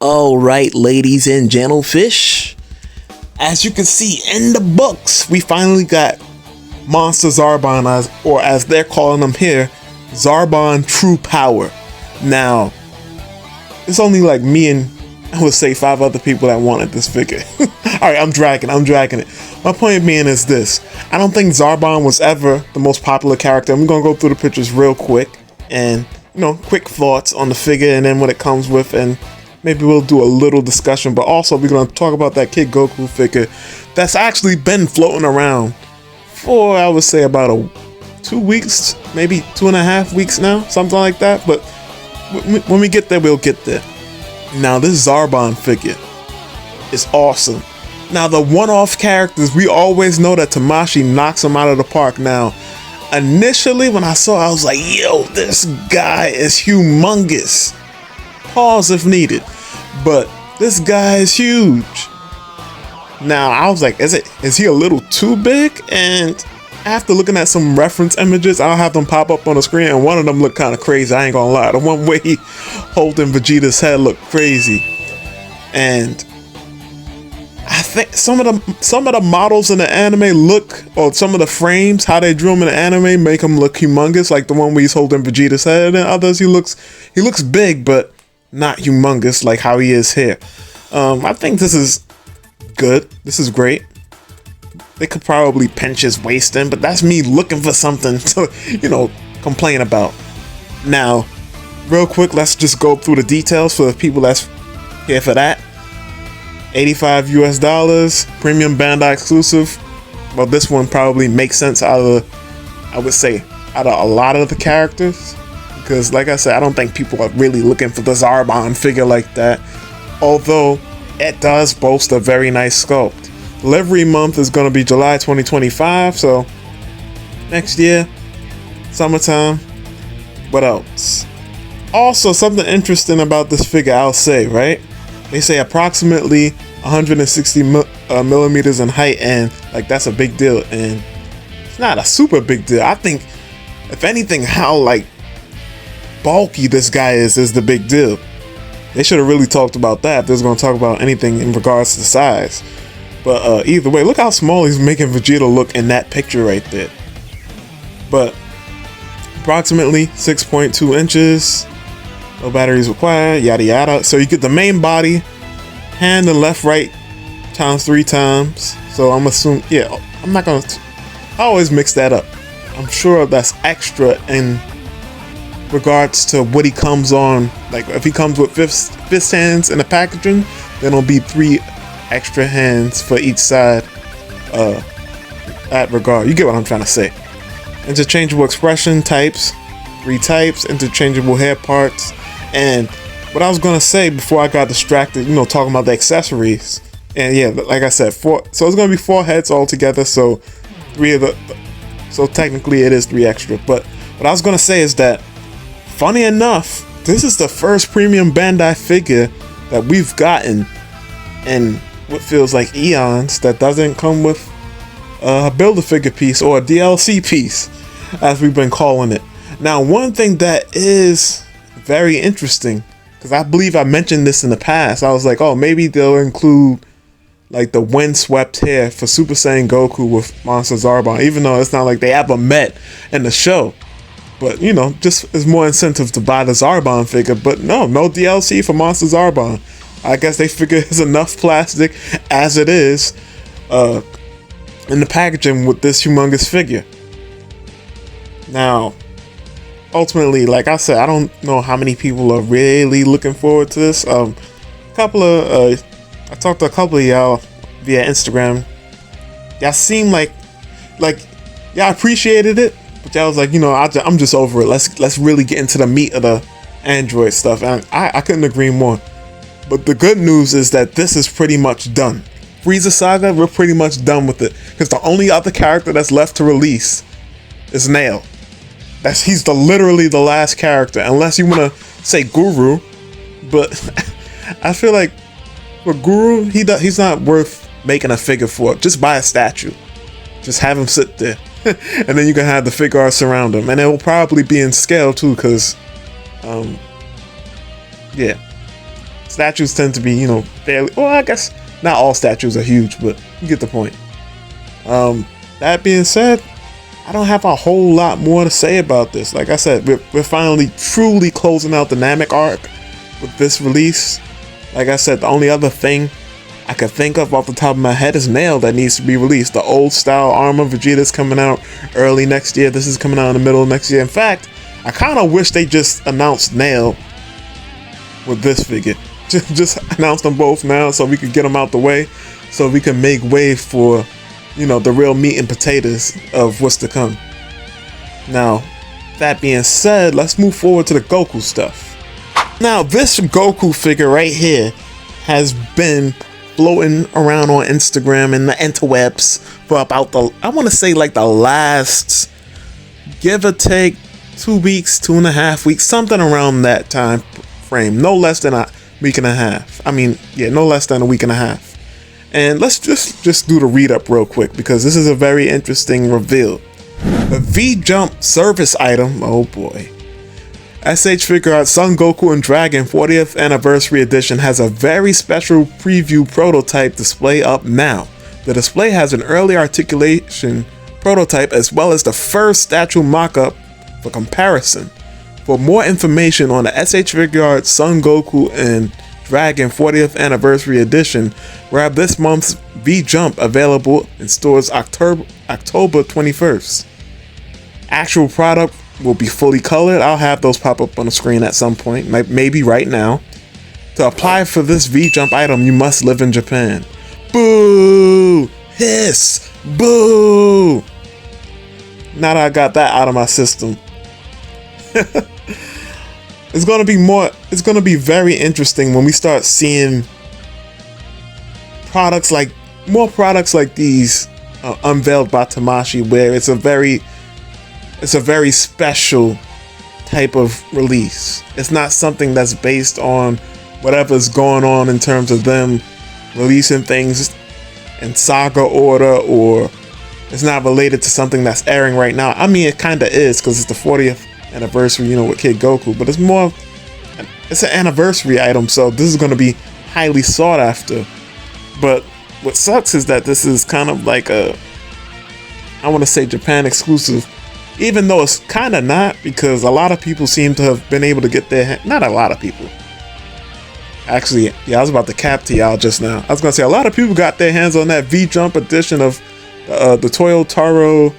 Alright, ladies and gentlefish, as you can see in the books, we finally got Monster Zarbon, as they're calling them here, Zarbon True Power. Now, it's only like me and I would say 5 other people that wanted this figure. Alright, I'm dragging it. My point being is this: I don't think Zarbon was ever the most popular character. I'm gonna go through the pictures real quick and, quick thoughts on the figure and then what it comes with, and maybe we'll do a little discussion, but also we're going to talk about that Kid Goku figure that's actually been floating around for, I would say, about 2 weeks, maybe 2.5 weeks now, something like that. But when we get there, we'll get there. Now, this Zarbon figure is awesome. Now, the one-off characters, we always know that Tamashii knocks them out of the park. Now, initially, when I saw it, I was like, yo, this guy is humongous. Pause if needed. But this guy is huge. Now, I was like, is he a little too big? And after looking at some reference images, I'll have them pop up on the screen, and one of them looked kind of crazy. I ain't gonna lie. The one where he holding Vegeta's head looked crazy. And I think some of the models in the anime or some of the frames, how they drew him in the anime, make him look humongous. Like the one where he's holding Vegeta's head, and others he looks big, but not humongous like how he is here. I think this is good. This is great. They could probably pinch his waist in, but that's me looking for something to, complain about. Now, real quick, let's just go through the details for the people that's here for that. $85 US, premium Bandai exclusive. Well, this one probably makes sense out of a lot of the characters. Because, like I said, I don't think people are really looking for the Zarbon figure like that. Although, it does boast a very nice sculpt. Delivery month is going to be July 2025. So, next year, summertime. What else? Also, something interesting about this figure, I'll say, right? They say approximately 160 millimeters in height, and, that's a big deal. And it's not a super big deal. I think, if anything, how, bulky this guy is the big deal. They should have really talked about that if they was going to talk about anything in regards to size. But either way, look how small he's making Vegeta look in that picture right there. But approximately 6.2 inches. No batteries required, yada yada. So you get the main body, hand and left, right, times 3 times. So I'm assuming, I always mix that up. I'm sure that's extra in regards to what he comes on. Like if he comes with fist hands in the packaging, then it'll be 3 extra hands for each side. That regard, you get what I'm trying to say. Interchangeable expression types, 3 types, interchangeable hair parts. And what I was gonna say before I got distracted, talking about the accessories. And yeah, like I said, 4. So it's gonna be 4 heads altogether. So 3 of the. So technically it is 3 extra. But what I was gonna say is that, funny enough, this is the first premium Bandai figure that we've gotten in what feels like eons that doesn't come with a Build-A-Figure piece or a DLC piece, as we've been calling it. Now, one thing that is very interesting, because I believe I mentioned this in the past, I was like, oh, maybe they'll include the windswept hair for Super Saiyan Goku with Monster Zarbon, even though it's not like they ever met in the show. But, just as more incentive to buy the Zarbon figure. But no DLC for Monster Zarbon. I guess they figure there's enough plastic as it is in the packaging with this humongous figure. Now, ultimately, like I said, I don't know how many people are really looking forward to this. I talked to a couple of y'all via Instagram. Y'all seem like y'all appreciated it. But I was like, I'm just over it. Let's really get into the meat of the Android stuff. And I couldn't agree more. But the good news is that this is pretty much done. Frieza Saga, we're pretty much done with it. Because the only other character that's left to release is Nail. He's literally the last character. Unless you want to say Guru. But I feel like for Guru, he's not worth making a figure for. Just buy a statue. Just have him sit there. And then you can have the figure art surround him, and it will probably be in scale too, because statues tend to be, you know, fairly, well, I guess not all statues are huge, but you get the point. That being said, I don't have a whole lot more to say about this. Like I said, we're finally truly closing out the Namek arc with this release. Like I said, the only other thing I could think of off the top of my head is Nail that needs to be released. The old style armor Vegeta's coming out early next year. This is coming out in the middle of next year. In fact, I kind of wish they just announced Nail with this figure. Just announce them both now so we could get them out the way, so we can make way for, you know, the real meat and potatoes of what's to come. Now, that being said, let's move forward to the Goku stuff. Now, this Goku figure right here has been floating around on Instagram and the interwebs for about I want to say like the last, give or take, 2 weeks, 2.5 weeks, something around that time frame. No less than a week and a half. I mean, yeah, no less than a week and a half. And let's just do the read up real quick, because this is a very interesting reveal. The V-Jump service item, oh boy. S.h.figuarts Son Goku and Dragon 40th Anniversary Edition has a very special preview prototype display up now. The display has an early articulation prototype as well as the first statue mock-up for comparison. For more information on the S.h.figuarts Son Goku and Dragon 40th Anniversary Edition, grab this month's V-Jump, available in stores October 21st. Actual product will be fully colored. I'll have those pop up on the screen at some point, maybe right now. To apply for this V-Jump item, you must live in Japan. Boo! Hiss! Boo! Now that I got that out of my system. It's gonna be very interesting when we start seeing more products like these unveiled by Tamashii, where it's a very special type of release. It's not something that's based on whatever's going on in terms of them releasing things in saga order, or it's not related to something that's airing right now. I mean, it kind of is, because it's the 40th anniversary, you know, with Kid Goku, but it's an anniversary item, so this is going to be highly sought after. But what sucks is that this is kind of like I want to say Japan exclusive, even though it's kind of not, because a lot of people seem to have been able to get their not a lot of people. Actually, yeah, I was about to cap to y'all just now. I was going to say a lot of people got their hands on that V-Jump edition of the Toyotaro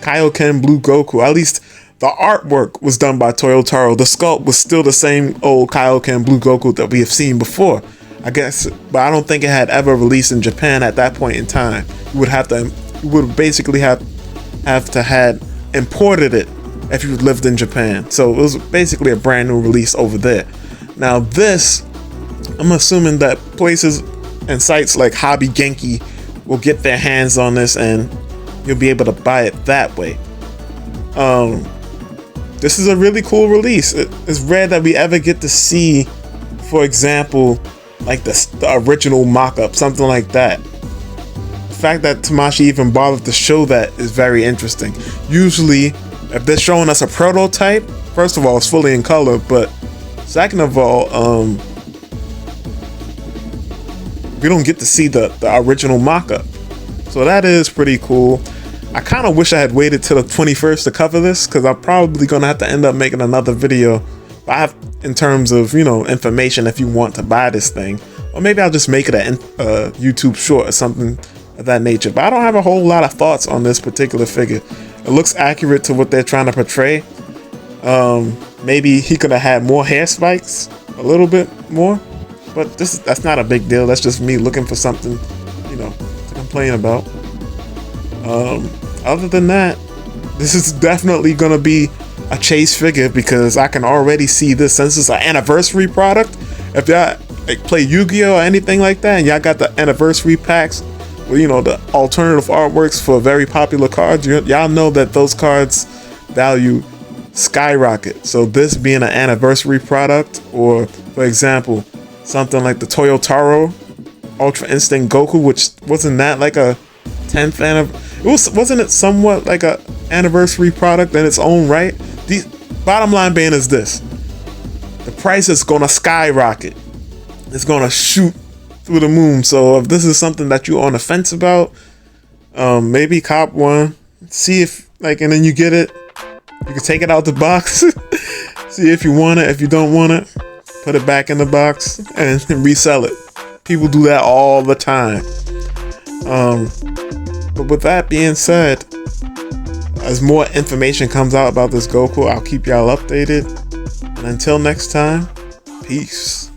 Kaioken Blue Goku. At least the artwork was done by Toyotaro. The sculpt was still the same old Kaioken Blue Goku that we have seen before, I guess, but I don't think it had ever released in Japan at that point in time. You would basically have to had imported it if you lived in Japan. So it was basically a brand new release over there. Now this, I'm assuming that places and sites like Hobby Genki will get their hands on this and you'll be able to buy it that way. This is a really cool release. It's rare that we ever get to see, for example, like the original mock-up, something like that. The fact that Tamashii even bothered to show that is very interesting. Usually, if they're showing us a prototype, first of all, it's fully in color, but second of all, we don't get to see the original mock-up. So that is pretty cool. I kind of wish I had waited till the 21st to cover this, because I'm probably going to have to end up making another video in terms of, you know, information if you want to buy this thing. Or maybe I'll just make it a YouTube short or something of that nature. But I don't have a whole lot of thoughts on this particular figure. It looks accurate to what they're trying to portray. Maybe he could have had more hair spikes, a little bit more. But that's not a big deal. That's just me looking for something, you know, to complain about. Other than that, this is definitely gonna be a chase figure, because I can already see this, since it's an anniversary product. If y'all like play Yu-Gi-Oh or anything like that, and y'all got the anniversary packs with, you know, the alternative artworks for very popular cards, y'all know that those cards value skyrocket. So this being an anniversary product, or for example, something like the Toyotaro Ultra Instinct Goku, which wasn't that like a 10th anniversary? Wasn't it somewhat like a anniversary product in its own right? The bottom line being is this: the price is gonna skyrocket. It's gonna shoot through the moon. So if this is something that you're on the fence about, maybe cop one. See if and then you get it. You can take it out the box. See if you want it. If you don't want it, put it back in the box and resell it. People do that all the time. But with that being said, as more information comes out about this Goku, I'll keep y'all updated. And until next time, peace.